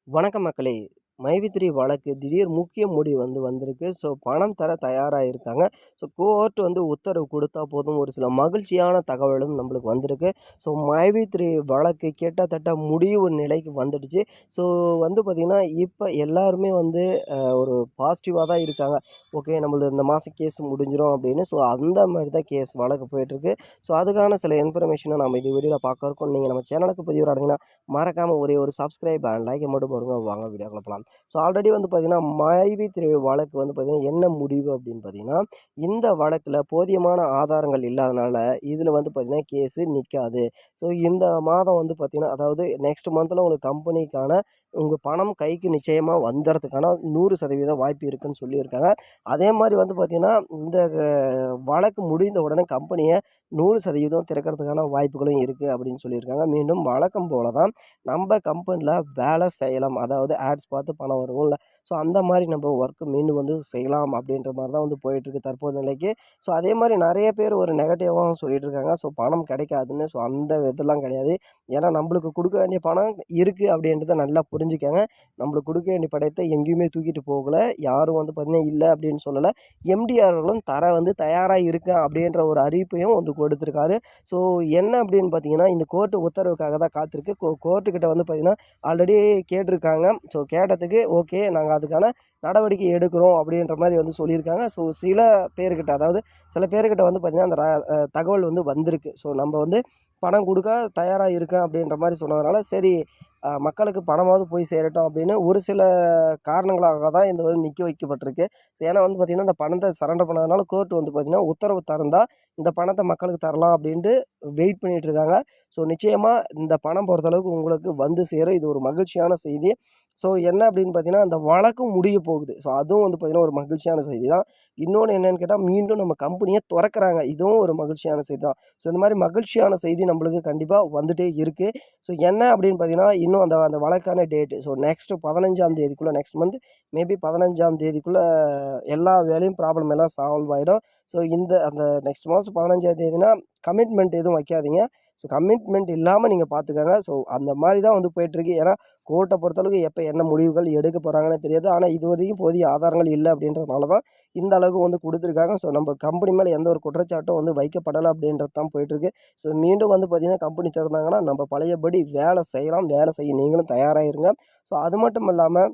வணக்கம் மக்களே! மைவி3 வழக்கு திடீர் முக்கிய முடிவு வந்திருக்கு. ஸோ பணம் தர தயாரா இருக்காங்க. ஸோ கோர்ட் உத்தரவு குடுத்தா போதும். ஒரு சில மகிழ்ச்சியான தகவலும் நம்மளுக்கு வந்திருக்கு. ஸோ மைவி3 வழக்கு கிட்டத்தட்ட முடிவு நிலைக்கு வந்துடுச்சு. ஸோ பார்த்தீங்கன்னா, இப்ப எல்லாருமே ஒரு பாசிட்டிவா தான் இருக்காங்க. ஓகே, நம்மளது இந்த மாசம் கேஸ் முடிஞ்சிரும் அப்படின்னு. ஸோ அந்த மாரி தான் வழக்கு போயிட்டுருக்கு. ஸோ அதுக்கான சில இன்ஃபர்மேஷன நம்ம இந்த வீடியோல பார்க்க இருக்கோம். நீங்க நம்ம சேனலுக்கு புதியவரா இருந்தீங்கன்னா, மறக்காம ஒரே ஒரு சப்ஸ்கிரைப் அண்ட் லைக்க மட்டும் போடுங்க. வாங்க வீடியோக்குள்ள போலாம். ஸோ ஆல்ரெடி பார்த்தீங்கன்னா, மைவி3 வழக்கு பார்த்தீங்கன்னா, என்ன முடிவு அப்படின்னு பார்த்தீங்கன்னா, இந்த வழக்குல போதியமான ஆதாரங்கள் இல்லாதனால, இதுல பார்த்தீங்கன்னா கேஸு நிக்காது. ஸோ இந்த மாதம் பார்த்தீங்கன்னா, அதாவது நெக்ஸ்ட் மந்த்ல உங்களுக்கு கம்பெனிக்கான உங்க பணம் கைக்கு நிச்சயமா வந்துறதுக்கான 100% வாய்ப்பு இருக்குன்னு சொல்லியிருக்காங்க. அதே மாரி பார்த்தீங்கன்னா, இந்த வழக்கு முடிந்த உடனே கம்பெனிய 100% திறக்கிறதுக்கான வாய்ப்புகளும் இருக்கு அப்படின்னு சொல்லியிருக்காங்க. மீண்டும் வழக்கம் போல தான் நம்ப கம்பெனில வேலை செய்யலாம். அதாவது ஆட்ஸ் பார்த்து பணம் வரும்ல. ஸோ அந்த மாரி நம்ம ஒர்க் மீண்டும் செய்யலாம் அப்படின்ற மாரி தான் போயிட்டுருக்கு தற்போது நிலைக்கு. ஸோ அதே மாரி நெறைய பேர் ஒரு நெகட்டிவாவும் சொல்லிட்டு இருக்காங்க. ஸோ பணம் கிடைக்காதுன்னு. ஸோ அந்த இதெல்லாம் கிடையாது. ஏன்னா நம்பளுக்கு குடுக்க வேண்டிய பணம் இருக்கு அப்படின்றத நல்லா புரிஞ்சுக்கங்க. நம்மளுக்கு குடுக்க வேண்டிய பணத்த எங்கேயுமே தூக்கிட்டு போகல. யாரும் பார்த்தீங்கன்னா இல்ல அப்படின்னு சொல்லல. எம்டி அவர்களும் தர தயாரா இருக்கேன் அப்படின்ற ஒரு அறிவிப்பையும் கொடுத்திருக்காரு. ஸோ என்ன அப்படின்னு பார்த்தீங்கன்னா, இந்த கோர்ட் உத்தரவுக்காக தான் காத்திருக்கு. கோர்ட்டுக்கிட்ட பார்த்தீங்கன்னா, ஆல்ரெடி கேட்டிருக்காங்க. ஸோ கேட்டதுக்கு ஓகே, நாங்க அதுக்கான நடவடிக்கை எடுக்கிறோம் அப்படின்ற மாரி சொல்லியிருக்காங்க. ஸோ சில பேர்கிட்ட, அதாவது சில பேர்கிட்ட பார்த்தீங்கன்னா, அந்த தகவல் வந்திருக்கு. ஸோ நம்ம பணம் குடுக்க தயாரா இருக்கேன் அப்படின்ற மாரி சொன்னதுனால, சரி மக்களுக்கு பணமாவது போய் சேரட்டும் அப்படின்னு ஒரு சில காரணங்களாக தான் இந்த நிக்க வைக்கப்பட்டிருக்கு. ஏன்னா பார்த்தீங்கன்னா, இந்த பணத்த சரண்டர் பண்ணாதனால கோர்ட் பார்த்தீங்கன்னா, உத்தரவு தந்தா இந்த பணத்த மக்களுக்கு தரலாம் அப்படின்ட்டு வெயிட் பண்ணிட்டு இருக்காங்க. ஸோ நிச்சயமா இந்த பணம் பொறுத்தளவுக்கு உங்களுக்கு சேரும். இது ஒரு மகிழ்ச்சியான செய்தி. ஸோ என்ன அப்படின்னு பார்த்தீங்கன்னா, அந்த வழக்கும் முடிய போகுது. ஸோ அதுவும் பார்த்தீங்கன்னா, ஒரு மகிழ்ச்சியான செய்தி தான். இன்னொன்னு என்னன்னு கேட்டா, மீண்டும் நம்ம கம்பெனிய தொறக்குறாங்க. இதுவும் ஒரு மகிழ்ச்சியான செய்தி தான். ஸோ இந்த மாரி மகிழ்ச்சியான செய்தி நம்மளுக்கு கண்டிப்பா வந்துட்டே இருக்கு. ஸோ என்ன அப்படின்னு பார்த்தீங்கன்னா, இன்னும் அந்த அந்த வழக்கான டேட்டு. ஸோ நெக்ஸ்ட் 15ஆம் தேதிக்குள்ள, நெக்ஸ்ட் மந்த் மேபி 15ஆம் தேதிக்குள்ள எல்லா வேலையும் ப்ராப்ளம் எல்லாம் சால்வ் ஆயிடும். ஸோ அந்த நெக்ஸ்ட் மாதம் 15ஆம் தேதினா கமிட்மெண்ட் எதுவும் வைக்காதீங்க. ஸோ கமிட்மெண்ட் இல்லாம நீங்க பார்த்துக்கங்க. ஸோ அந்த மாரி தான் போயிட்டுருக்கு. ஏன்னா கோர்ட்ட பொறுத்தளவுக்கு எப்ப என்ன முடிவுகள் எடுக்க போறாங்கன்னு தெரியாது. ஆனா இதுவரைக்கும் போதிய ஆதாரங்கள் இல்ல அப்படின்றதுனால தான் இந்த அளவுக்கு குடுத்துருக்காங்க. ஸோ நம்ம கம்பெனி மேல எந்த ஒரு குற்றச்சாட்டும் வைக்கப்படல அப்படின்றது தான் போயிட்டுருக்கு. ஸோ மீண்டும் பார்த்தீங்கன்னா, கம்பெனி திறந்தாங்கன்னா நம்ம பழையபடி வேலை செய்யலாம். வேலை செய்ய நீங்களும் தயாரா இருங்க. ஸோ அது மட்டும் இல்லாம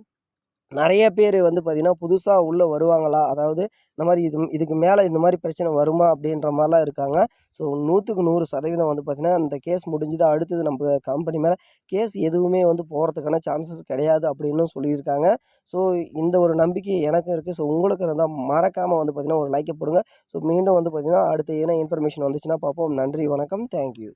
நெறைய பேரு பார்த்தீங்கன்னா, புதுசா உள்ள வருவாங்களா? அதாவது இந்த மாரி இதுக்கு மேல இந்த மாரி பிரச்சனை வருமா? அப்படின்ற மாரிலாம் இருக்காங்க. ஸோ 100க்கு 100% பார்த்தீங்கன்னா, இந்த கேஸ் முடிஞ்சது. அடுத்தது நம்ப கம்பெனி மேல கேஸ் எதுவுமே போறதுக்கான சான்சஸ் கிடையாது அப்படின்னும் சொல்லியிருக்காங்க. ஸோ இந்த ஒரு நம்பிக்கை எனக்கும் இருக்கு. ஸோ உங்களுக்கு இருந்தா மறக்காம பார்த்தீங்கன்னா, ஒரு லைக்க போடுங்க. ஸோ மீண்டும் பார்த்தீங்கன்னா, அடுத்து எதனா இன்ஃபர்மேஷன் வந்துச்சுன்னா பார்ப்போம். நன்றி, வணக்கம். Thank you.